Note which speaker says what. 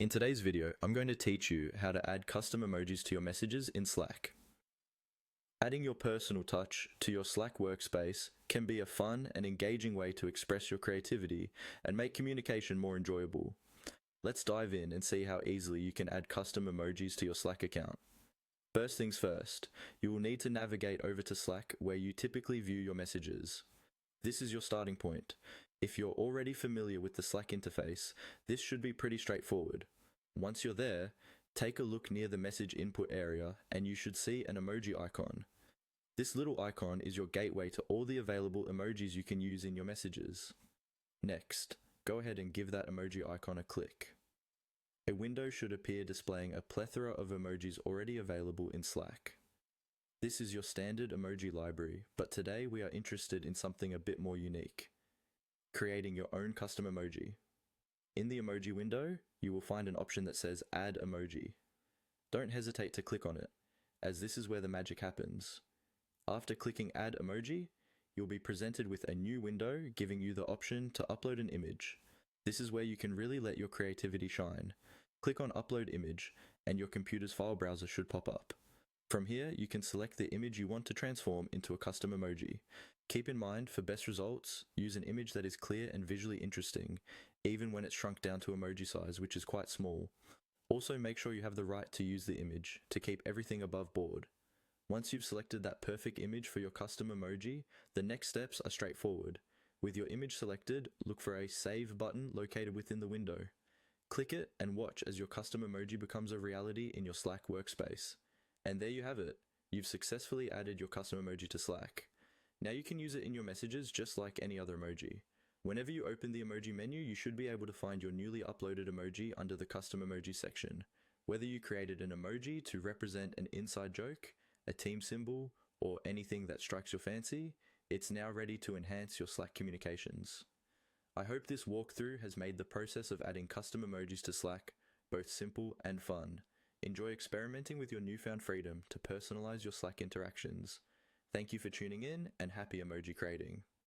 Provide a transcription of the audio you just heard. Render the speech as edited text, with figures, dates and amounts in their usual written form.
Speaker 1: In today's video, I'm going to teach you how to add custom emojis to your messages in Slack. Adding your personal touch to your Slack workspace can be a fun and engaging way to express your creativity and make communication more enjoyable. Let's dive in and see how easily you can add custom emojis to your Slack account. First things first, you will need to navigate over to Slack where you typically view your messages. This is your starting point. If you're already familiar with the Slack interface, this should be pretty straightforward. Once you're there, take a look near the message input area and you should see an emoji icon. This little icon is your gateway to all the available emojis you can use in your messages. Next, go ahead and give that emoji icon a click. A window should appear displaying a plethora of emojis already available in Slack. This is your standard emoji library, but today we are interested in something a bit more unique: creating your own custom emoji. In the emoji window, you will find an option that says Add Emoji. Don't hesitate to click on it, as this is where the magic happens. After clicking Add Emoji, you'll be presented with a new window giving you the option to upload an image. This is where you can really let your creativity shine. Click on Upload Image, and your computer's file browser should pop up. From here, you can select the image you want to transform into a custom emoji. Keep in mind, for best results, use an image that is clear and visually interesting, even when it's shrunk down to emoji size, which is quite small. Also, make sure you have the right to use the image to keep everything above board. Once you've selected that perfect image for your custom emoji, the next steps are straightforward. With your image selected, look for a Save button located within the window. Click it and watch as your custom emoji becomes a reality in your Slack workspace. And there you have it. You've successfully added your custom emoji to Slack. Now you can use it in your messages just like any other emoji. Whenever you open the emoji menu, you should be able to find your newly uploaded emoji under the custom emoji section. Whether you created an emoji to represent an inside joke, a team symbol, or anything that strikes your fancy, it's now ready to enhance your Slack communications. I hope this walkthrough has made the process of adding custom emojis to Slack both simple and fun. Enjoy experimenting with your newfound freedom to personalize your Slack interactions. Thank you for tuning in, and happy emoji creating.